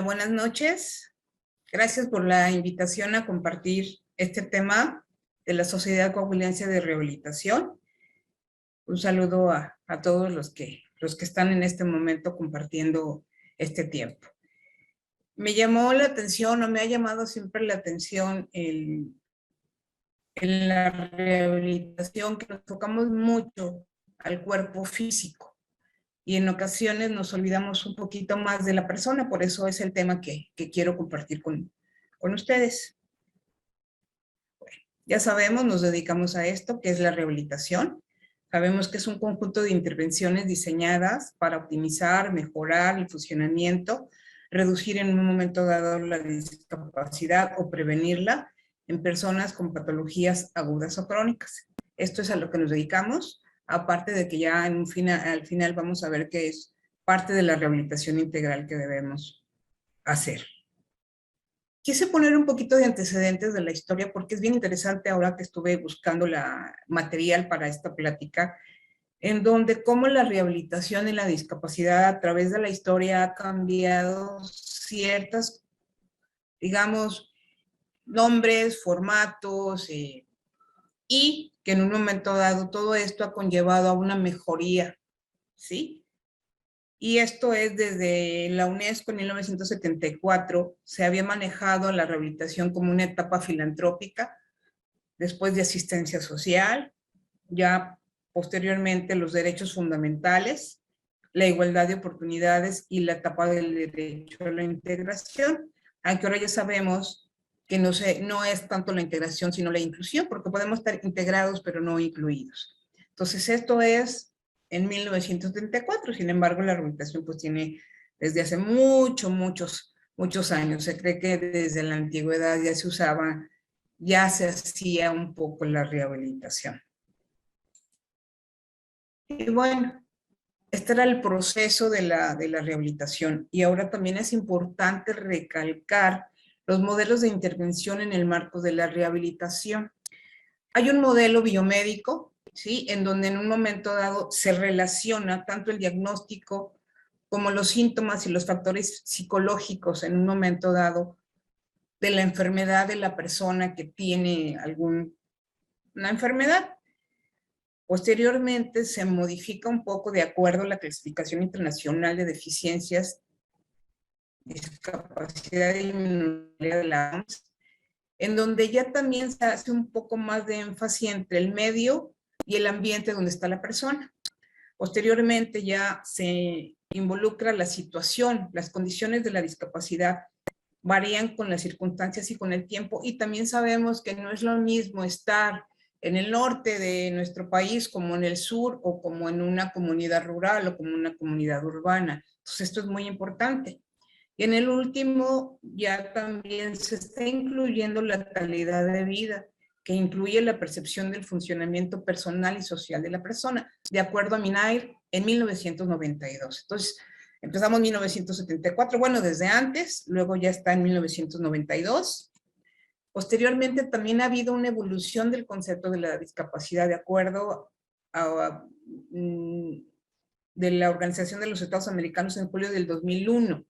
Buenas noches. Gracias por la invitación a compartir este tema de la Sociedad Coahuilense de Rehabilitación. Un saludo a todos los que están en este momento compartiendo este tiempo. Me llamó la atención, o me ha llamado siempre la atención en la rehabilitación, que nos enfocamos mucho al cuerpo físico. Y en ocasiones nos olvidamos un poquito más de la persona, por eso es el tema que quiero compartir con ustedes. Bueno, ya sabemos, nos dedicamos a esto, que es la rehabilitación. Sabemos que es un conjunto de intervenciones diseñadas para optimizar, mejorar el funcionamiento, reducir en un momento dado la discapacidad o prevenirla en personas con patologías agudas o crónicas. Esto es a lo que nos dedicamos. Aparte de que ya al final vamos a ver que es parte de la rehabilitación integral que debemos hacer. Quise poner un poquito de antecedentes de la historia porque es bien interesante ahora que estuve buscando material para esta plática, en donde cómo la rehabilitación y la discapacidad a través de la historia ha cambiado ciertas, digamos, nombres, formatos, y que en un momento dado todo esto ha conllevado a una mejoría, ¿sí? Y esto es desde la UNESCO en 1974, se había manejado la rehabilitación como una etapa filantrópica, después de asistencia social, ya posteriormente los derechos fundamentales, la igualdad de oportunidades y la etapa del derecho a la integración, aunque ahora ya sabemos que no es tanto la integración, sino la inclusión, porque podemos estar integrados, pero no incluidos. Entonces, esto es en 1974, sin embargo, la rehabilitación pues tiene desde hace muchos años. Se cree que desde la antigüedad ya se usaba, ya se hacía un poco la rehabilitación. Y bueno, este era el proceso de la rehabilitación. Y ahora también es importante recalcar los modelos de intervención en el marco de la rehabilitación. Hay un modelo biomédico, ¿sí?, en donde en un momento dado se relaciona tanto el diagnóstico como los síntomas y los factores psicológicos en un momento dado de la enfermedad de la persona que tiene una enfermedad. Posteriormente se modifica un poco de acuerdo a la clasificación internacional de deficiencias, discapacidad y minoría de la OMS, en donde ya también se hace un poco más de énfasis entre el medio y el ambiente donde está la persona. Posteriormente ya se involucra la situación, las condiciones de la discapacidad varían con las circunstancias y con el tiempo, y también sabemos que no es lo mismo estar en el norte de nuestro país como en el sur, o como en una comunidad rural o como una comunidad urbana. Entonces esto es muy importante. Y en el último ya también se está incluyendo la calidad de vida, que incluye la percepción del funcionamiento personal y social de la persona, de acuerdo a Minair en 1992. Entonces, empezamos en 1974, bueno, desde antes, luego ya está en 1992. Posteriormente también ha habido una evolución del concepto de la discapacidad de acuerdo a de la Organización de los Estados Americanos en julio del 2001.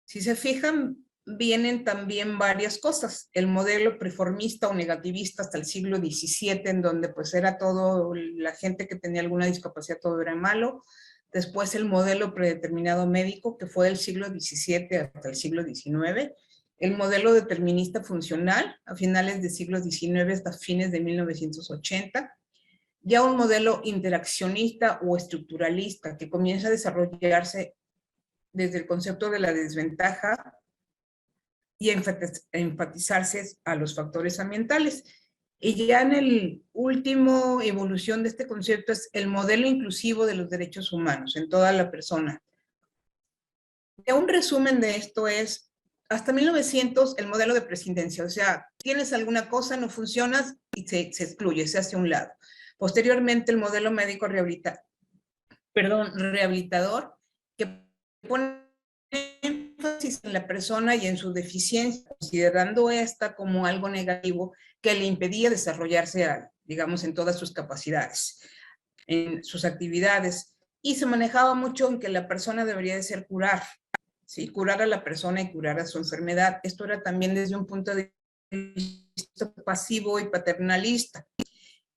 Si se fijan, vienen también varias cosas. El modelo preformista o negativista hasta el siglo XVII, en donde pues era todo, la gente que tenía alguna discapacidad, todo era malo. Después el modelo predeterminado médico, que fue del siglo XVII hasta el siglo XIX. El modelo determinista funcional, a finales del siglo XIX hasta fines de 1980. Ya un modelo interaccionista o estructuralista, que comienza a desarrollarse desde el concepto de la desventaja y enfatizarse a los factores ambientales. Y ya en el último evolución de este concepto es el modelo inclusivo de los derechos humanos en toda la persona. Ya un resumen de esto es, hasta 1900 el modelo de prescindencia, o sea, tienes alguna cosa, no funcionas y se excluye, se hace a un lado. Posteriormente el modelo médico rehabilitador, que pone énfasis en la persona y en su deficiencia, considerando esta como algo negativo que le impedía desarrollarse, digamos, en todas sus capacidades, en sus actividades, y se manejaba mucho en que la persona debería de ser curada, ¿sí? Curar a la persona y curar a su enfermedad. Esto era también desde un punto de vista pasivo y paternalista.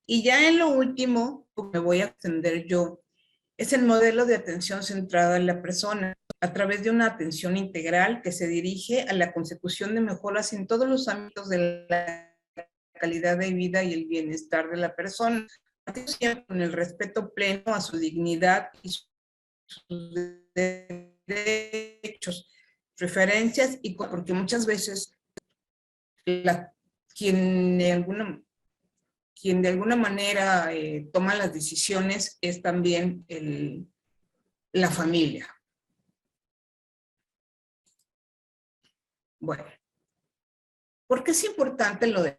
Y ya en lo último, me voy a extender yo, es el modelo de atención centrada en la persona, a través de una atención integral que se dirige a la consecución de mejoras en todos los ámbitos de la calidad de vida y el bienestar de la persona, con el respeto pleno a su dignidad y sus derechos, preferencias, y porque muchas veces quien de alguna manera toma las decisiones es también la familia. Bueno, ¿por qué es importante lo de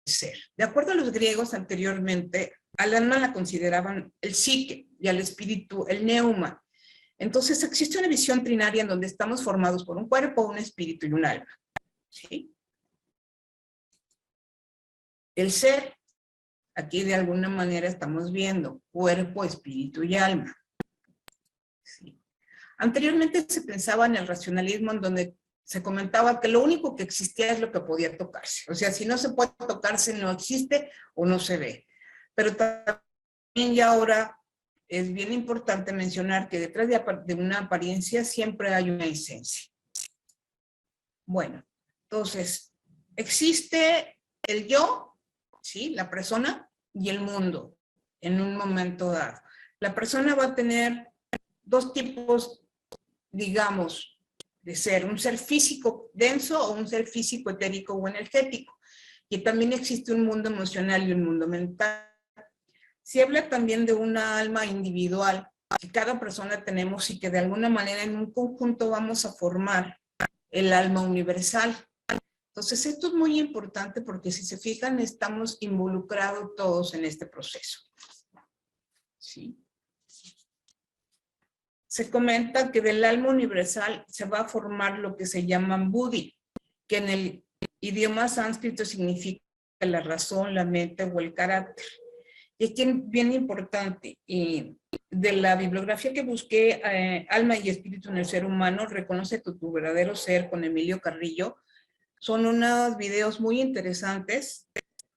ser? De acuerdo a los griegos anteriormente, al alma la consideraban el psique y al espíritu el neuma. Entonces existe una visión trinaria en donde estamos formados por un cuerpo, un espíritu y un alma. ¿Sí? El ser, aquí de alguna manera estamos viendo cuerpo, espíritu y alma. ¿Sí? Anteriormente se pensaba en el racionalismo en donde se comentaba que lo único que existía es lo que podía tocarse. O sea, si no se puede tocarse, no existe o no se ve. Pero también ya ahora es bien importante mencionar que detrás de una apariencia siempre hay una esencia. Bueno, entonces, existe el yo, ¿sí? La persona y el mundo en un momento dado. La persona va a tener dos tipos, digamos, de ser, un ser físico denso o un ser físico etérico o energético. Y también existe un mundo emocional y un mundo mental. Se habla también de una alma individual que cada persona tenemos y que de alguna manera en un conjunto vamos a formar el alma universal. Entonces esto es muy importante porque si se fijan estamos involucrados todos en este proceso. ¿Sí? Se comenta que del alma universal se va a formar lo que se llaman buddhi, que en el idioma sánscrito significa la razón, la mente o el carácter. Y aquí es bien importante, de la bibliografía que busqué, Alma y Espíritu en el Ser Humano, Reconoce tu verdadero ser, con Emilio Carrillo, son unos videos muy interesantes,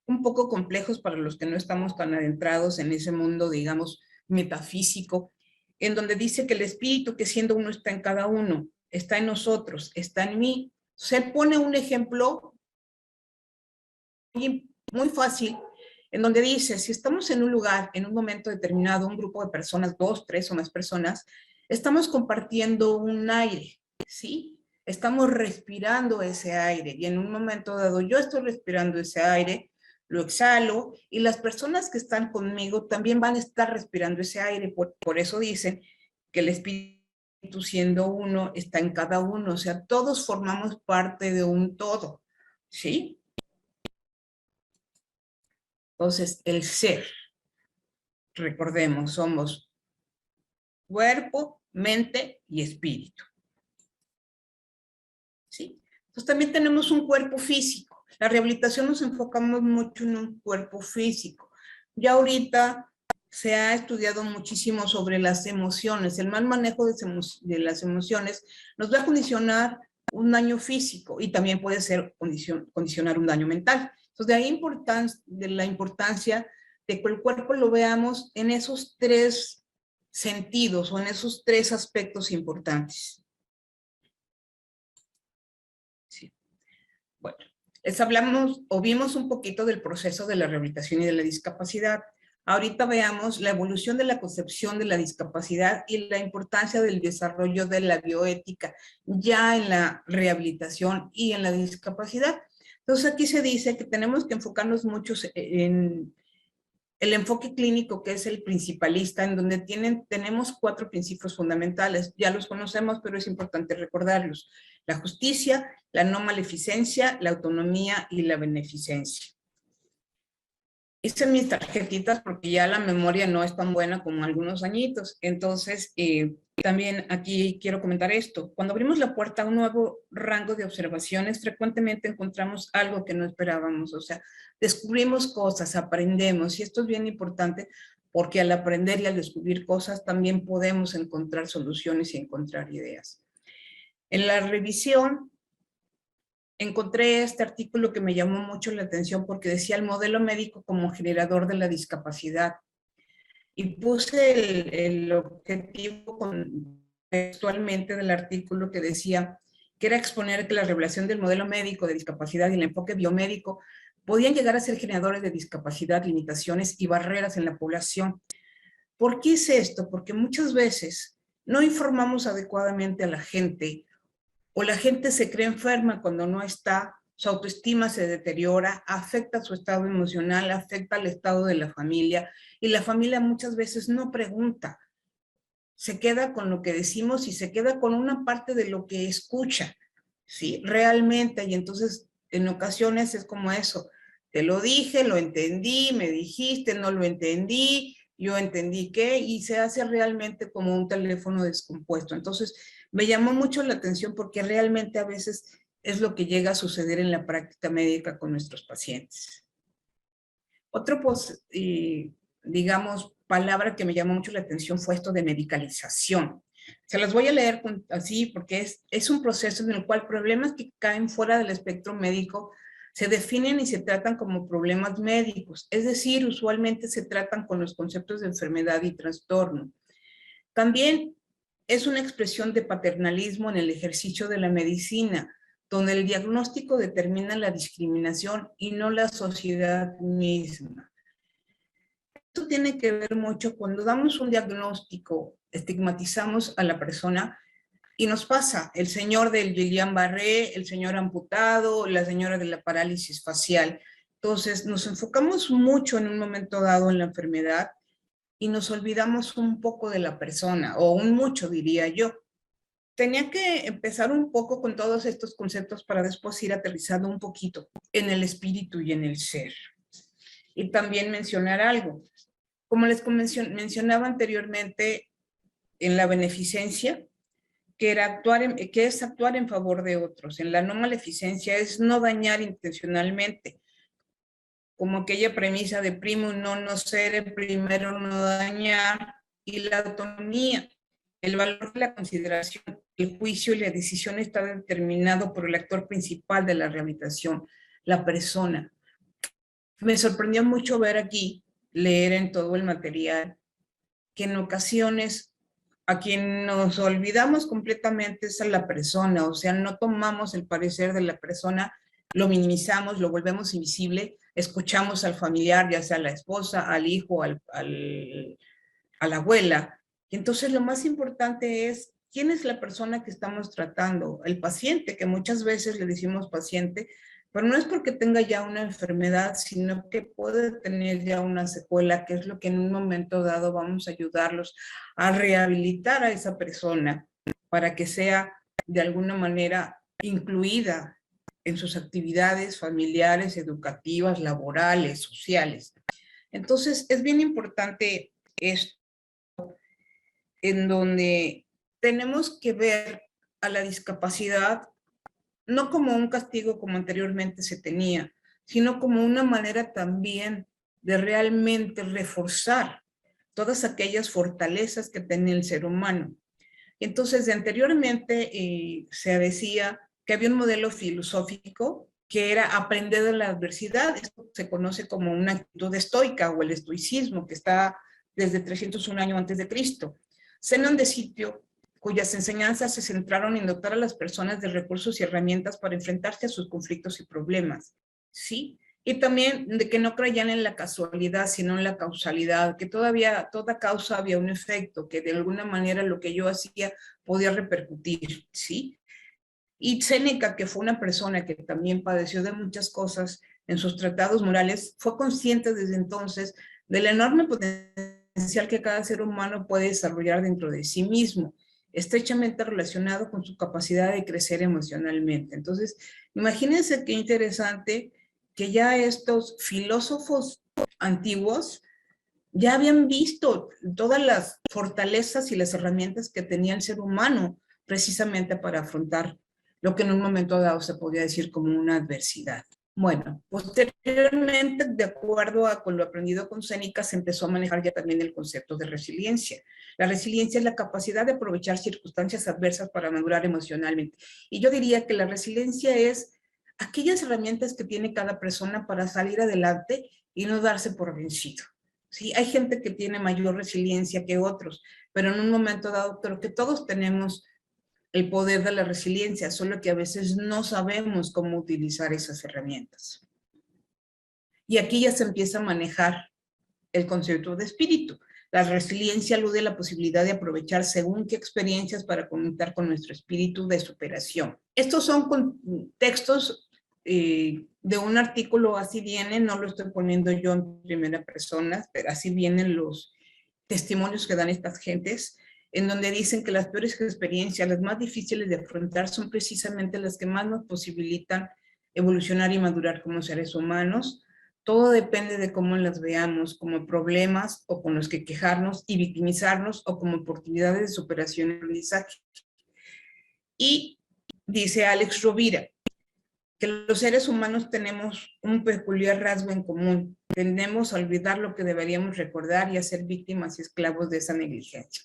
un poco complejos para los que no estamos tan adentrados en ese mundo, digamos, metafísico, en donde dice que el espíritu que siendo uno está en cada uno, está en nosotros, está en mí. Se pone un ejemplo muy fácil, en donde dice, si estamos en un lugar, en un momento determinado, un grupo de personas, 2, 3 o más personas, estamos compartiendo un aire, ¿sí? Estamos respirando ese aire y en un momento dado yo estoy respirando ese aire, lo exhalo y las personas que están conmigo también van a estar respirando ese aire. Por eso dicen que el espíritu siendo uno está en cada uno, o sea, todos formamos parte de un todo, ¿sí? Entonces, el ser, recordemos, somos cuerpo, mente y espíritu. ¿Sí? Entonces, también tenemos un cuerpo físico. La rehabilitación nos enfocamos mucho en un cuerpo físico. Ya ahorita se ha estudiado muchísimo sobre las emociones. El mal manejo de las emociones nos va a condicionar un daño físico y también puede ser condicionar un daño mental. Entonces, de ahí de la importancia de que el cuerpo lo veamos en esos tres sentidos o en esos tres aspectos importantes. Sí. Bueno, les hablamos o vimos un poquito del proceso de la rehabilitación y de la discapacidad. Ahorita veamos la evolución de la concepción de la discapacidad y la importancia del desarrollo de la bioética ya en la rehabilitación y en la discapacidad. Entonces aquí se dice que tenemos que enfocarnos mucho en el enfoque clínico, que es el principalista, en donde tenemos 4 principios fundamentales. Ya los conocemos, pero es importante recordarlos: la justicia, la no maleficencia, la autonomía y la beneficencia. Hice mis tarjetitas porque ya la memoria no es tan buena como algunos añitos. Entonces, también aquí quiero comentar esto. Cuando abrimos la puerta a un nuevo rango de observaciones, frecuentemente encontramos algo que no esperábamos. O sea, descubrimos cosas, aprendemos. Y esto es bien importante porque al aprender y al descubrir cosas también podemos encontrar soluciones y encontrar ideas. En la revisión encontré este artículo que me llamó mucho la atención porque decía el modelo médico como generador de la discapacidad. Y puse el objetivo textualmente del artículo que decía que era exponer que la revelación del modelo médico de discapacidad y el enfoque biomédico podían llegar a ser generadores de discapacidad, limitaciones y barreras en la población. ¿Por qué es esto? Porque muchas veces no informamos adecuadamente a la gente o la gente se cree enferma cuando no está, su autoestima se deteriora, afecta su estado emocional, afecta al estado de la familia y la familia muchas veces no pregunta, se queda con lo que decimos y se queda con una parte de lo que escucha, ¿sí? Realmente, y entonces en ocasiones es como eso, te lo dije, lo entendí, me dijiste, no lo entendí, yo entendí qué, y se hace realmente como un teléfono descompuesto. Entonces, me llamó mucho la atención porque realmente a veces es lo que llega a suceder en la práctica médica con nuestros pacientes. Otro, pues, digamos, palabra que me llamó mucho la atención fue esto de medicalización. Se las voy a leer así porque es un proceso en el cual problemas que caen fuera del espectro médico se definen y se tratan como problemas médicos, es decir, usualmente se tratan con los conceptos de enfermedad y trastorno. También es una expresión de paternalismo en el ejercicio de la medicina, donde el diagnóstico determina la discriminación y no la sociedad misma. Esto tiene que ver mucho cuando damos un diagnóstico, estigmatizamos a la persona y nos pasa el señor del Guillain-Barré, el señor amputado, la señora de la parálisis facial. Entonces nos enfocamos mucho en un momento dado en la enfermedad y nos olvidamos un poco de la persona, o un mucho diría yo. Tenía que empezar un poco con todos estos conceptos para después ir aterrizando un poquito en el espíritu y en el ser. Y también mencionar algo. Como les mencionaba anteriormente, en la beneficencia, que es actuar en favor de otros. En la no maleficencia es no dañar intencionalmente, como aquella premisa de primo non nocere, primero no dañar, y la autonomía, el valor de la consideración, el juicio y la decisión está determinado por el actor principal de la rehabilitación, la persona. Me sorprendió mucho ver aquí, leer en todo el material, que en ocasiones a quien nos olvidamos completamente es a la persona, o sea, no tomamos el parecer de la persona, lo minimizamos, lo volvemos invisible, escuchamos al familiar, ya sea a la esposa, al hijo, a la abuela. Y entonces lo más importante es quién es la persona que estamos tratando, el paciente, que muchas veces le decimos paciente, pero no es porque tenga ya una enfermedad, sino que puede tener ya una secuela, que es lo que en un momento dado vamos a ayudarlos a rehabilitar a esa persona para que sea de alguna manera incluida en sus actividades familiares, educativas, laborales, sociales. Entonces, es bien importante esto, en donde tenemos que ver a la discapacidad no como un castigo como anteriormente se tenía, sino como una manera también de realmente reforzar todas aquellas fortalezas que tiene el ser humano. Entonces, de anteriormente se decía que había un modelo filosófico que era aprender de la adversidad. Esto se conoce como una actitud estoica o el estoicismo, que está desde 301 años antes de Cristo. Zenón de Sitio, cuyas enseñanzas se centraron en dotar a las personas de recursos y herramientas para enfrentarse a sus conflictos y problemas, ¿sí? Y también de que no creían en la casualidad, sino en la causalidad, que todavía toda causa había un efecto, que de alguna manera lo que yo hacía podía repercutir, ¿sí? Y Séneca, que fue una persona que también padeció de muchas cosas en sus tratados morales, fue consciente desde entonces del enorme potencial que cada ser humano puede desarrollar dentro de sí mismo, estrechamente relacionado con su capacidad de crecer emocionalmente. Entonces, imagínense qué interesante que ya estos filósofos antiguos ya habían visto todas las fortalezas y las herramientas que tenía el ser humano precisamente para afrontar lo que en un momento dado se podía decir como una adversidad. Bueno, posteriormente, de acuerdo con lo aprendido con Séneca, se empezó a manejar ya también el concepto de resiliencia. La resiliencia es la capacidad de aprovechar circunstancias adversas para madurar emocionalmente. Y yo diría que la resiliencia es aquellas herramientas que tiene cada persona para salir adelante y no darse por vencido. Sí, hay gente que tiene mayor resiliencia que otros, pero en un momento dado creo que todos tenemos el poder de la resiliencia, solo que a veces no sabemos cómo utilizar esas herramientas. Y aquí ya se empieza a manejar el concepto de espíritu. La resiliencia alude a la posibilidad de aprovechar según qué experiencias para conectar con nuestro espíritu de superación. Estos son textos de un artículo, así viene, no lo estoy poniendo yo en primera persona, pero así vienen los testimonios que dan estas gentes, en donde dicen que las peores experiencias, las más difíciles de afrontar, son precisamente las que más nos posibilitan evolucionar y madurar como seres humanos. Todo depende de cómo las veamos, como problemas o con los que quejarnos y victimizarnos, o como oportunidades de superación y aprendizaje. Y dice Alex Rovira que los seres humanos tenemos un peculiar rasgo en común: tendemos a olvidar lo que deberíamos recordar y a ser víctimas y esclavos de esa negligencia.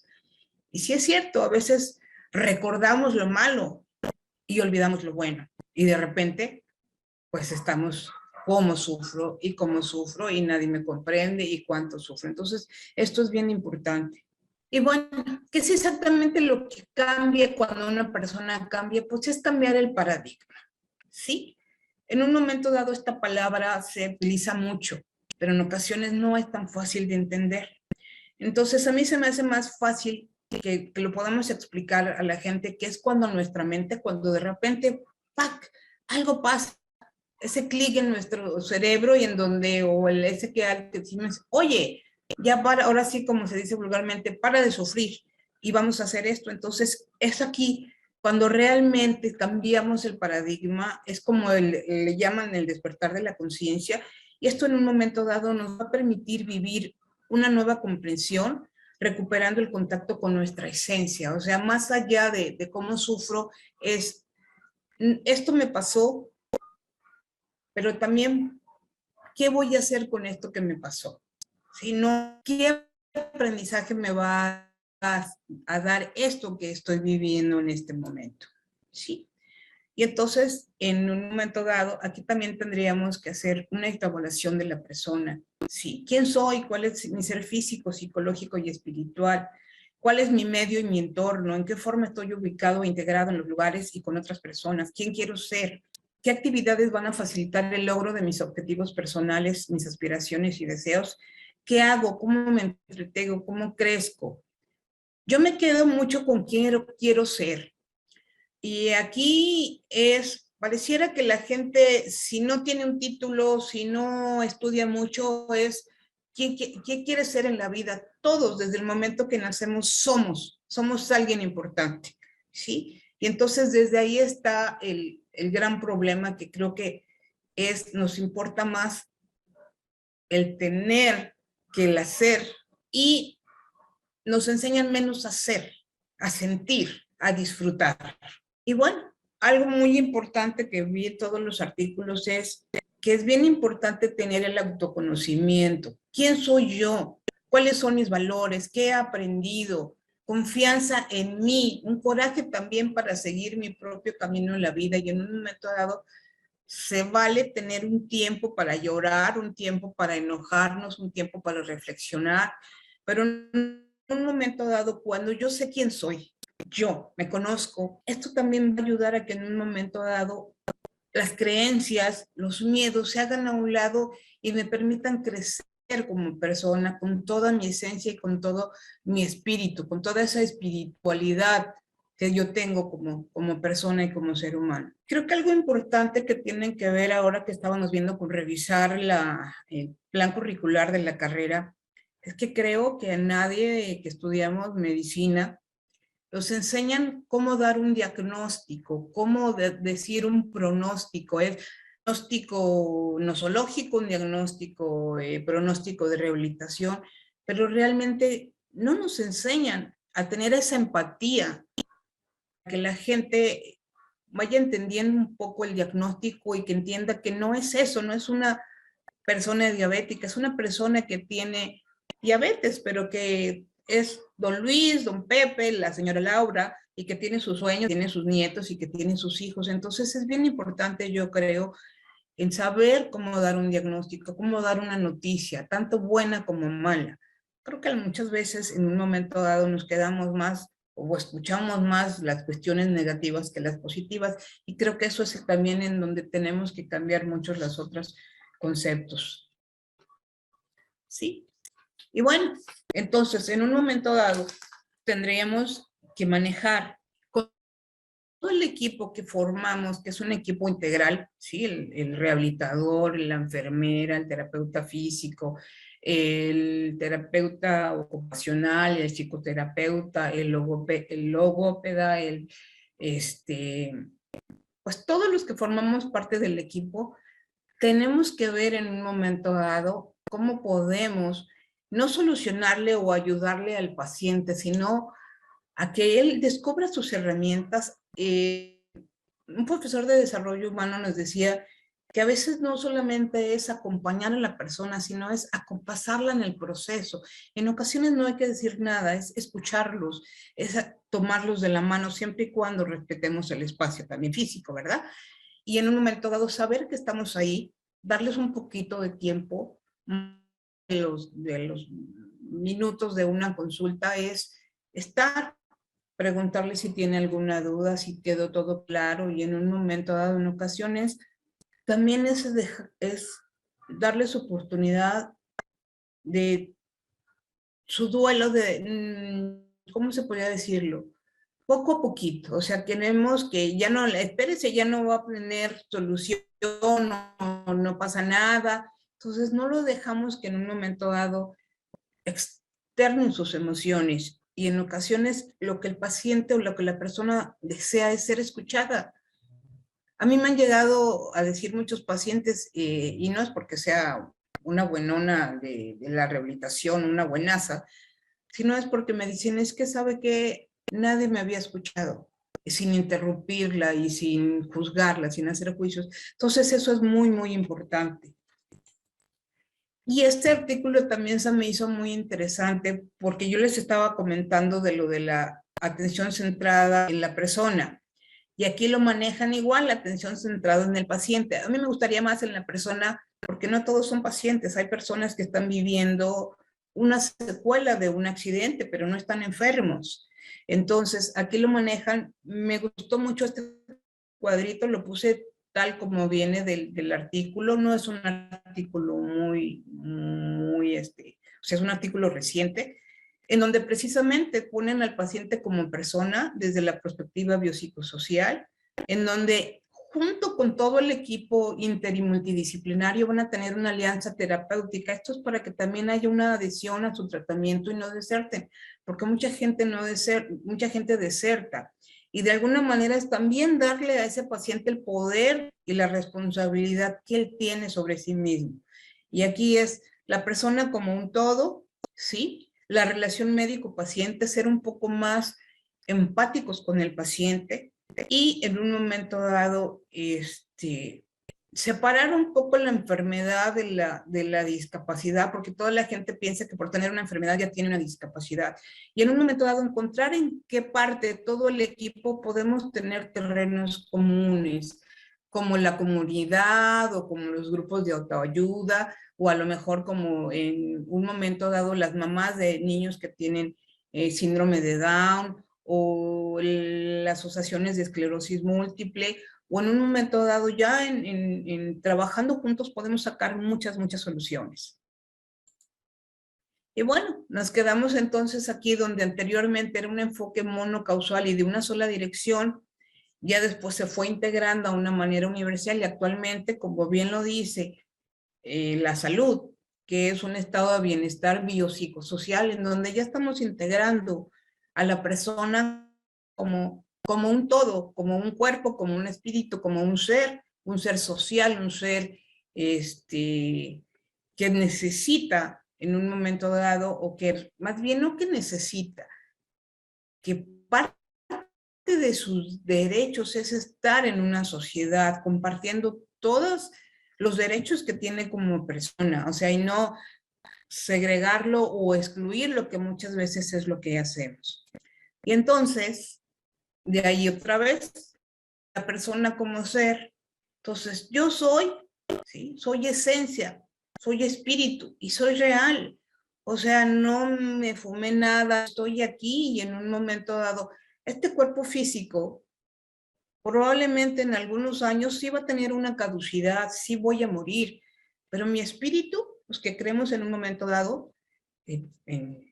Y sí es cierto, a veces recordamos lo malo y olvidamos lo bueno. Y de repente, pues estamos, cómo sufro y nadie me comprende y cuánto sufro. Entonces, esto es bien importante. Y bueno, ¿qué es exactamente lo que cambia cuando una persona cambia? Pues es cambiar el paradigma, ¿sí? En un momento dado esta palabra se utiliza mucho, pero en ocasiones no es tan fácil de entender. Entonces a mí se me hace más fácil que lo podamos explicar a la gente, que es cuando nuestra mente, cuando de repente, ¡pac!, algo pasa, ese clic en nuestro cerebro y en donde, o el ese que decimos, oye, ya para, ahora sí, como se dice vulgarmente, para de sufrir y vamos a hacer esto. Entonces es aquí cuando realmente cambiamos el paradigma, es como le llaman el despertar de la conciencia, y esto en un momento dado nos va a permitir vivir una nueva comprensión, recuperando el contacto con nuestra esencia. O sea, más allá de cómo sufro, es, esto me pasó, pero también, ¿qué voy a hacer con esto que me pasó? Si no, ¿qué aprendizaje me va a dar esto que estoy viviendo en este momento? ¿Sí? Y entonces, en un momento dado, aquí también tendríamos que hacer una evaluación de la persona. ¿Sí? ¿Quién soy? ¿Cuál es mi ser físico, psicológico y espiritual? ¿Cuál es mi medio y mi entorno? ¿En qué forma estoy ubicado e integrado en los lugares y con otras personas? ¿Quién quiero ser? ¿Qué actividades van a facilitar el logro de mis objetivos personales, mis aspiraciones y deseos? ¿Qué hago? ¿Cómo me entretengo? ¿Cómo crezco? Yo me quedo mucho con quiero ser. Y aquí pareciera que la gente, si no tiene un título, si no estudia mucho, es ¿qué quiere ser en la vida? Todos, desde el momento que nacemos, somos alguien importante, ¿sí? Y entonces desde ahí está el gran problema, que creo que nos importa más el tener que el hacer, y nos enseñan menos a hacer, a sentir, a disfrutar. Y bueno, algo muy importante que vi en todos los artículos es que es bien importante tener el autoconocimiento. ¿Quién soy yo? ¿Cuáles son mis valores? ¿Qué he aprendido? Confianza en mí, un coraje también para seguir mi propio camino en la vida, y en un momento dado se vale tener un tiempo para llorar, un tiempo para enojarnos, un tiempo para reflexionar, pero en un momento dado, cuando yo sé quién soy, yo me conozco, esto también va a ayudar a que en un momento dado las creencias, los miedos se hagan a un lado y me permitan crecer como persona, con toda mi esencia y con todo mi espíritu, con toda esa espiritualidad que yo tengo como persona y como ser humano. Creo que algo importante que tienen que ver ahora que estábamos viendo con revisar el plan curricular de la carrera, es que creo que a nadie que estudiamos medicina nos enseñan cómo dar un diagnóstico, cómo decir un pronóstico. Es diagnóstico nosológico, un diagnóstico, pronóstico de rehabilitación, pero realmente no nos enseñan a tener esa empatía, que la gente vaya entendiendo un poco el diagnóstico y que entienda que no es eso, no es una persona diabética, es una persona que tiene diabetes, pero que es don Luis, don Pepe, la señora Laura, y que tiene sus sueños, tiene sus nietos y que tiene sus hijos. Entonces es bien importante, yo creo, en saber cómo dar un diagnóstico, cómo dar una noticia, tanto buena como mala. Creo que muchas veces en un momento dado nos quedamos más o escuchamos más las cuestiones negativas que las positivas, y creo que eso es también en donde tenemos que cambiar muchos los otros conceptos. ¿Sí? Y bueno, entonces en un momento dado tendríamos que manejar con todo el equipo que formamos, que es un equipo integral, ¿sí? El rehabilitador, la enfermera, el terapeuta físico, el terapeuta ocupacional, el psicoterapeuta, el logópeda, pues todos los que formamos parte del equipo, tenemos que ver en un momento dado cómo podemos no solucionarle o ayudarle al paciente, sino a que él descubra sus herramientas. Un profesor de desarrollo humano nos decía que a veces no solamente es acompañar a la persona, sino es acompasarla en el proceso. En ocasiones no hay que decir nada, es escucharlos, es tomarlos de la mano, siempre y cuando respetemos el espacio también físico, ¿verdad? Y en un momento dado saber que estamos ahí, darles un poquito de tiempo, de los minutos de una consulta, es estar, preguntarle si tiene alguna duda, si quedó todo claro, y en un momento dado, en ocasiones, también es darles oportunidad de su duelo de, ¿cómo se podría decirlo? Poco a poquito, o sea, tenemos que ya no, espérese, ya no va a tener solución, no pasa nada, entonces no lo dejamos que en un momento dado externen sus emociones, y en ocasiones lo que el paciente o lo que la persona desea es ser escuchada. A mí me han llegado a decir muchos pacientes, y no es porque sea una buenona de la rehabilitación, una buenaza, sino es porque me dicen, es que sabe que nadie me había escuchado, sin interrumpirla y sin juzgarla, sin hacer juicios. Entonces eso es muy, muy importante. Y este artículo también se me hizo muy interesante porque yo les estaba comentando de lo de la atención centrada en la persona. Y aquí lo manejan igual, la atención centrada en el paciente. A mí me gustaría más en la persona, porque no todos son pacientes. Hay personas que están viviendo una secuela de un accidente, pero no están enfermos. Entonces, aquí lo manejan. Me gustó mucho este cuadrito, lo puse tal como viene del artículo. No es un artículo o sea, es un artículo reciente, en donde precisamente ponen al paciente como persona desde la perspectiva biopsicosocial, en donde junto con todo el equipo inter y multidisciplinario van a tener una alianza terapéutica. Esto es para que también haya una adhesión a su tratamiento y no deserten, porque mucha gente deserta. Y de alguna manera es también darle a ese paciente el poder y la responsabilidad que él tiene sobre sí mismo. Y aquí es la persona como un todo, ¿sí? La relación médico-paciente, ser un poco más empáticos con el paciente, y en un momento dado, separar un poco la enfermedad de la discapacidad, porque toda la gente piensa que por tener una enfermedad ya tiene una discapacidad. Y en un momento dado encontrar en qué parte de todo el equipo podemos tener terrenos comunes, como la comunidad o como los grupos de autoayuda, o a lo mejor como en un momento dado las mamás de niños que tienen síndrome de Down, o las asociaciones de esclerosis múltiple, o en un momento dado ya en trabajando juntos podemos sacar muchas, muchas soluciones. Y bueno, nos quedamos entonces aquí donde anteriormente era un enfoque monocausal y de una sola dirección, ya después se fue integrando a una manera universal, y actualmente, como bien lo dice, la salud, que es un estado de bienestar biopsicosocial, en donde ya estamos integrando a la persona como un todo, como un cuerpo, como un espíritu, como un ser social, un ser que necesita en un momento dado, o que más bien no que necesita, que parte de sus derechos es estar en una sociedad compartiendo todos los derechos que tiene como persona, o sea, y no segregarlo o excluirlo, que muchas veces es lo que hacemos. Y entonces, de ahí otra vez, la persona como ser. Entonces, yo soy, ¿sí? Soy esencia, soy espíritu y soy real. O sea, no me fumé nada, estoy aquí y en un momento dado, este cuerpo físico probablemente en algunos años sí va a tener una caducidad, sí voy a morir, pero mi espíritu, los que creemos en un momento dado, en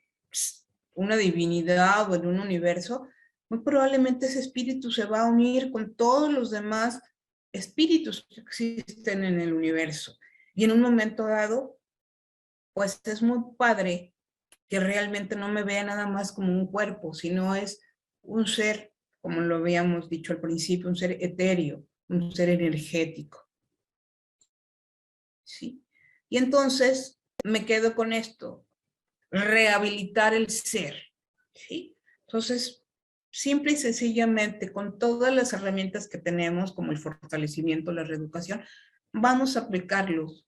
una divinidad o en un universo, muy probablemente ese espíritu se va a unir con todos los demás espíritus que existen en el universo. Y en un momento dado, pues es muy padre que realmente no me vea nada más como un cuerpo, sino es un ser, como lo habíamos dicho al principio, un ser etéreo, un ser energético. ¿Sí? Y entonces me quedo con esto, rehabilitar el ser. ¿Sí? Entonces, simple y sencillamente, con todas las herramientas que tenemos, como el fortalecimiento, la reeducación, vamos a aplicarlos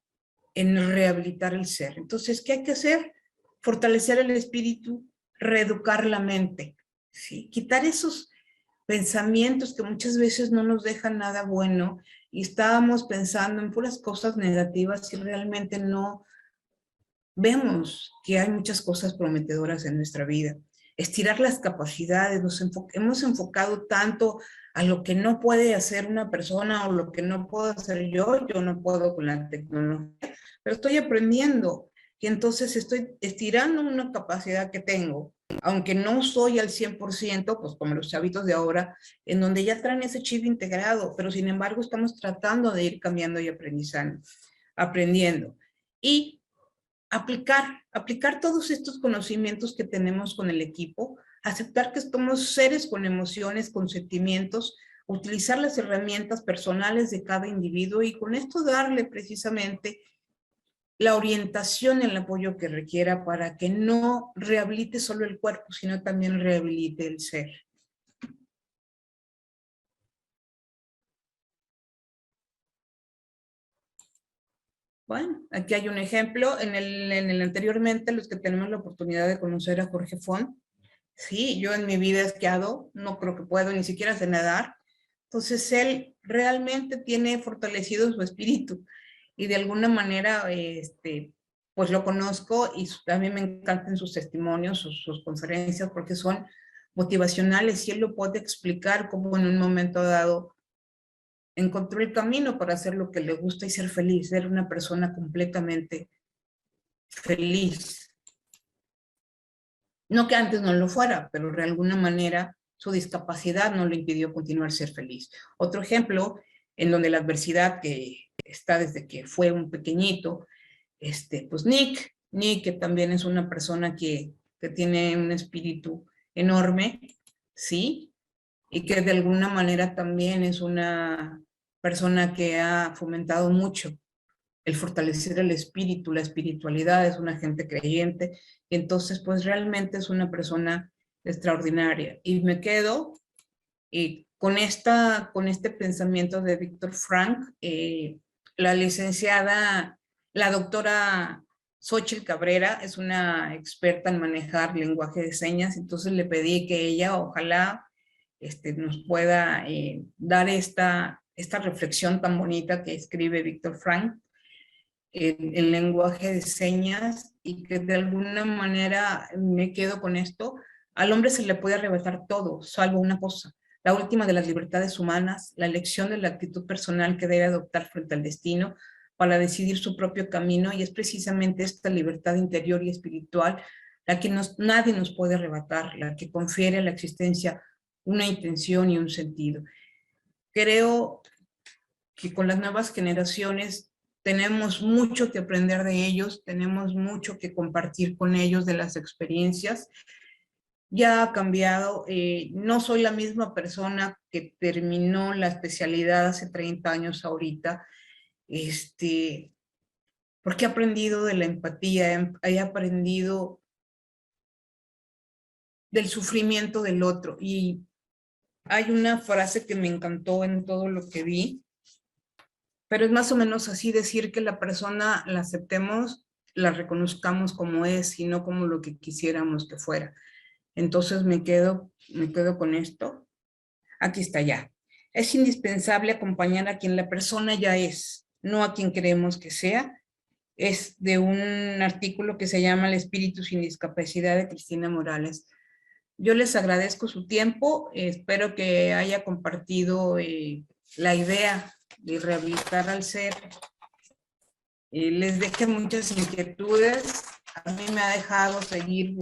en rehabilitar el ser. Entonces, ¿qué hay que hacer? Fortalecer el espíritu, reeducar la mente, ¿sí? Quitar esos pensamientos que muchas veces no nos dejan nada bueno y estábamos pensando en puras cosas negativas y realmente no vemos que hay muchas cosas prometedoras en nuestra vida. Estirar las capacidades, hemos enfocado tanto a lo que no puede hacer una persona o lo que no puedo hacer yo no puedo con la tecnología, pero estoy aprendiendo y entonces estoy estirando una capacidad que tengo, aunque no soy al 100%, pues como los chavitos de ahora, en donde ya traen ese chip integrado, pero sin embargo estamos tratando de ir cambiando y aprendiendo. Y aplicar todos estos conocimientos que tenemos con el equipo, aceptar que somos seres con emociones, con sentimientos, utilizar las herramientas personales de cada individuo y con esto darle precisamente la orientación, el apoyo que requiera para que no rehabilite solo el cuerpo, sino también rehabilite el ser. Bueno, aquí hay un ejemplo. En el anteriormente, los que tenemos la oportunidad de conocer a Jorge Font, sí, yo en mi vida he esquiado, no creo que puedo, ni siquiera sé nadar. Entonces él realmente tiene fortalecido su espíritu y de alguna manera, pues lo conozco y a mí me encantan sus testimonios, sus conferencias, porque son motivacionales y él lo puede explicar como en un momento dado encontró el camino para hacer lo que le gusta y ser feliz, ser una persona completamente feliz. No que antes no lo fuera, pero de alguna manera su discapacidad no le impidió continuar ser feliz. Otro ejemplo, en donde la adversidad que está desde que fue un pequeñito, pues Nick, que también es una persona que tiene un espíritu enorme, ¿sí? Y que de alguna manera también es una persona que ha fomentado mucho el fortalecer el espíritu, la espiritualidad, es una gente creyente, y entonces pues realmente es una persona extraordinaria. Y me quedo con este pensamiento de Víctor Frank, la licenciada, la doctora Xochitl Cabrera es una experta en manejar lenguaje de señas, entonces le pedí que ella ojalá nos pueda dar esta reflexión tan bonita que escribe Víctor Frank el lenguaje de señas y que de alguna manera me quedo con esto, al hombre se le puede arrebatar todo, salvo una cosa, la última de las libertades humanas, la elección de la actitud personal que debe adoptar frente al destino para decidir su propio camino y es precisamente esta libertad interior y espiritual la que nadie nos puede arrebatar, la que confiere a la existencia una intención y un sentido. Creo que con las nuevas generaciones tenemos mucho que aprender de ellos, tenemos mucho que compartir con ellos de las experiencias. Ya ha cambiado, no soy la misma persona que terminó la especialidad hace 30 años ahorita, porque he aprendido de la empatía, he aprendido del sufrimiento del otro y Hay una frase que me encantó en todo lo que vi, pero es más o menos así, decir que la persona la aceptemos, la reconozcamos como es y no como lo que quisiéramos que fuera. Entonces me quedo con esto. Aquí está ya. Es indispensable acompañar a quien la persona ya es, no a quien creemos que sea. Es de un artículo que se llama El espíritu sin discapacidad de Cristina Morales. Yo les agradezco su tiempo, espero que haya compartido la idea de rehabilitar al ser. Les dejé muchas inquietudes, a mí me ha dejado seguir